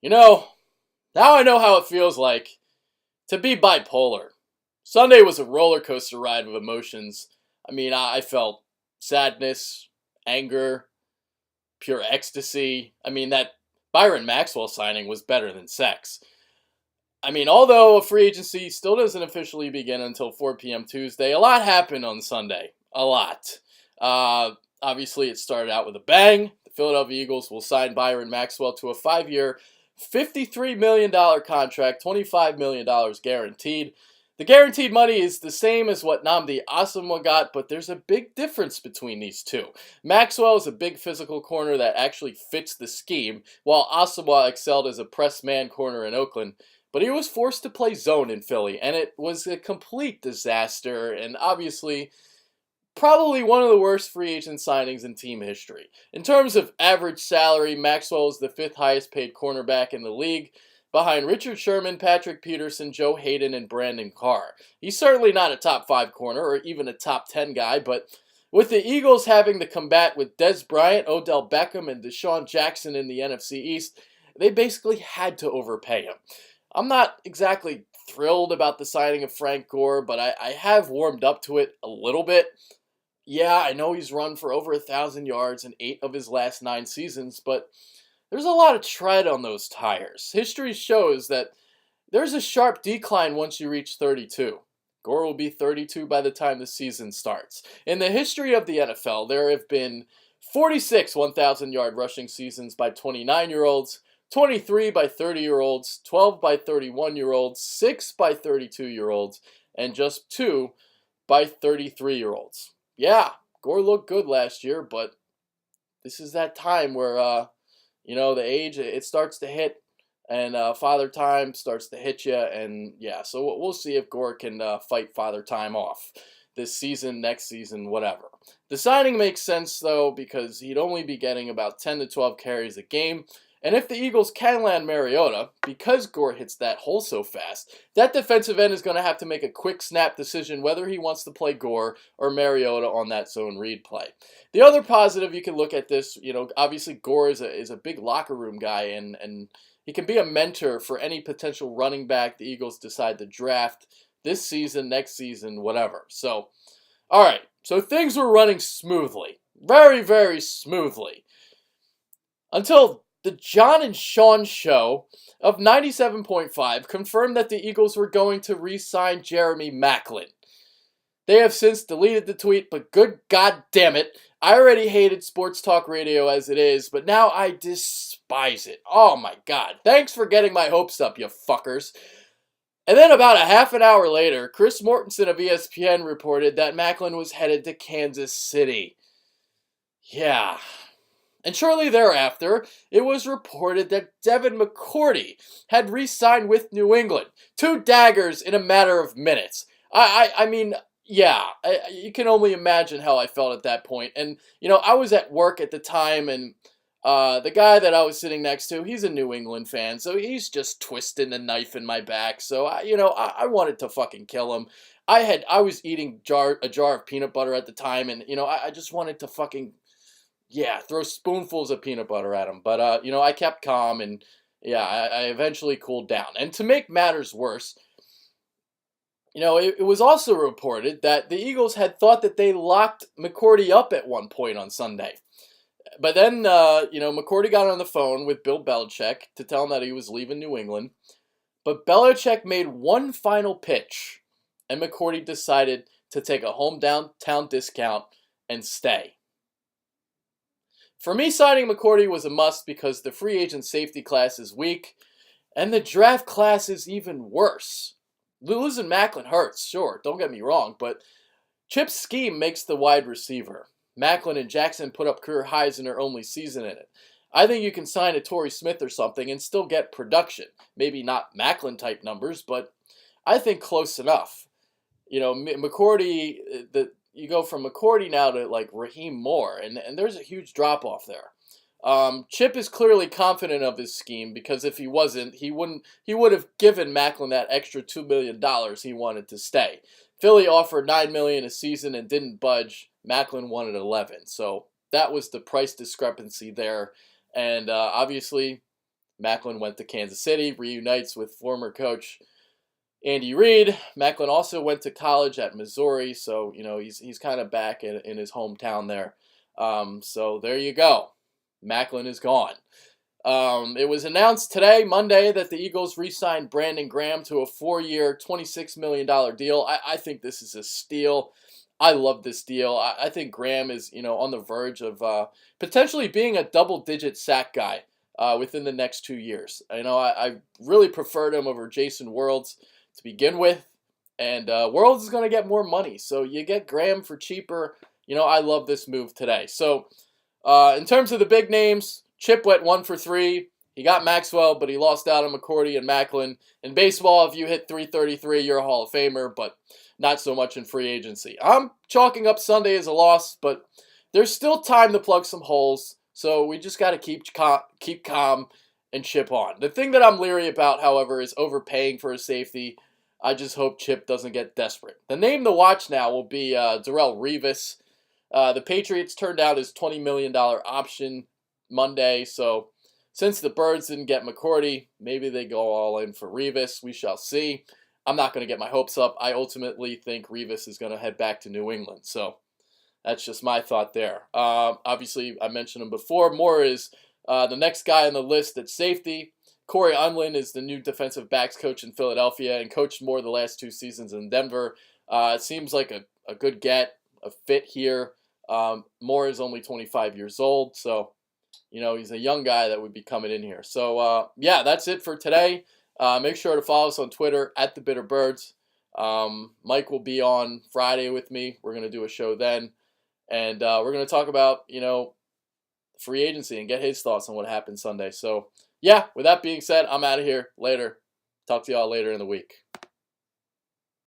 You know, now I know how it feels like to be bipolar. Sunday was a roller coaster ride of emotions. I felt sadness, anger, pure ecstasy. That Byron Maxwell signing was better than sex. Although a free agency still doesn't officially begin until 4 p.m. Tuesday, a lot happened on Sunday. A lot. Obviously, it started out with a bang. The Philadephia Eagles will sign Byron Maxwell to a 5-year, $53 million contract, $25 million guaranteed. The guaranteed money is the same as what Nnamdi Asomugha got, but there's a big difference between these two. Maxwell is a big physical corner that actually fits the scheme, while Asomugha excelled as a press man corner in Oakland. But he was forced to play zone in Philly, and it was a complete disaster, and obviously probably one of the worst free agent signings in team history. In terms of average salary, Maxwell is the 5th highest paid cornerback in the league, behind Richard Sherman, Patrick Peterson, Joe Hayden, and Brandon Carr. He's certainly not a top 5 corner or even a top 10 guy, but with the Eagles having to combat with Dez Bryant, Odell Beckham, and Deshaun Jackson in the NFC East, they basically had to overpay him. I'm not exactly thrilled about the signing of Frank Gore, but I have warmed up to it a little bit. Yeah, I know he's run for over 1,000 yards in 8 of his last 9 seasons, but there's a lot of tread on those tires. History shows that there's a sharp decline once you reach 32. Gore will be 32 by the time the season starts. In the history of the NFL, there have been 46 1,000-yard rushing seasons by 29-year-olds, 23 by 30-year-olds, 12 by 31-year-olds, 6 by 32-year-olds, and just 2 by 33-year-olds. Yeah, Gore looked good last year, but this is that time where, the age, it starts to hit, and father time starts to hit you, and yeah, so we'll see if Gore can fight father time off this season, next season, whatever. The signing makes sense, though, because he'd only be getting about 10 to 12 carries a game, and if the Eagles can land Mariota, because Gore hits that hole so fast, that defensive end is going to have to make a quick snap decision whether he wants to play Gore or Mariota on that zone read play. The other positive you can look at this, obviously Gore is a big locker room guy, and he can be a mentor for any potential running back the Eagles decide to draft this season, next season, whatever. So, all right, so things were running smoothly, very, very smoothly, until the John and Sean show of 97.5 confirmed that the Eagles were going to re-sign Jeremy Maclin. They have since deleted the tweet, but good God damn it, I already hated sports talk radio as it is, but now I despise it. Oh my God, thanks for getting my hopes up, you fuckers. And then about a half an hour later, Chris Mortensen of ESPN reported that Maclin was headed to Kansas City. Yeah. And shortly thereafter, it was reported that Devin McCourty had re-signed with New England. 2 daggers in a matter of minutes. You can only imagine how I felt at that point. And, I was at work at the time, and the guy that I was sitting next to, he's a New England fan, so he's just twisting the knife in my back. So, I wanted to fucking kill him. I was eating a jar of peanut butter at the time, and, I just wanted to fucking throw spoonfuls of peanut butter at him. But, I kept calm, and, I eventually cooled down. And to make matters worse, it was also reported that the Eagles had thought that they locked McCourty up at one point on Sunday. But then, McCourty got on the phone with Bill Belichick to tell him that he was leaving New England. But Belichick made one final pitch, and McCourty decided to take a hometown discount and stay. For me, signing McCourty was a must because the free agent safety class is weak, and the draft class is even worse. Losing Maclin hurts, sure, don't get me wrong, but Chip's scheme makes the wide receiver. Maclin and Jackson put up career highs in their only season in it. I think you can sign a Torrey Smith or something and still get production. Maybe not Maclin-type numbers, but I think close enough. McCourty, you go from McCourty now to like Raheem Moore, and there's a huge drop-off there. Chip is clearly confident of his scheme because if he wasn't, he would have given Maclin that extra $2 million he wanted to stay. Philly offered $9 million a season and didn't budge. Maclin wanted 11, so that was the price discrepancy there. And obviously, Maclin went to Kansas City, reunites with former coach Andy Reid. Maclin also went to college at Missouri, so he's kind of back in his hometown there. So there you go. Maclin is gone. It was announced today, Monday, that the Eagles re-signed Brandon Graham to a 4-year, $26 million deal. I think this is a steal. I love this deal. I think Graham is, on the verge of potentially being a double-digit sack guy within the next 2 years. I really preferred him over Jason Worlds to begin with, and Worlds is going to get more money. So you get Graham for cheaper. I love this move today. So in terms of the big names, Chip went 1 for 3. He got Maxwell, but he lost out on McCourty and Maclin. In baseball, if you hit 333, you're a Hall of Famer, but not so much in free agency. I'm chalking up Sunday as a loss, but there's still time to plug some holes, so we just got to keep calm and chip on. The thing that I'm leery about, however, is overpaying for a safety. I just hope Chip doesn't get desperate. The name to watch now will be Darrelle Revis. The Patriots turned out his $20 million option Monday, so since the Birds didn't get McCourty, maybe they go all in for Revis. We shall see. I'm not going to get my hopes up. I ultimately think Revis is going to head back to New England, so that's just my thought there. Obviously, I mentioned him before. Moore is the next guy on the list at safety. Corey Unlin is the new defensive backs coach in Philadelphia and coached Moore the last 2 seasons in Denver. It seems like a good get, a fit here. Moore is only 25 years old, so he's a young guy that would be coming in here. So, yeah, that's it for today. Make sure to follow us on Twitter at The Bitter Birds. Mike will be on Friday with me. We're going to do a show then. And we're going to talk about, free agency and get his thoughts on what happened Sunday. So, yeah, with that being said, I'm out of here. Later. Talk to y'all later in the week.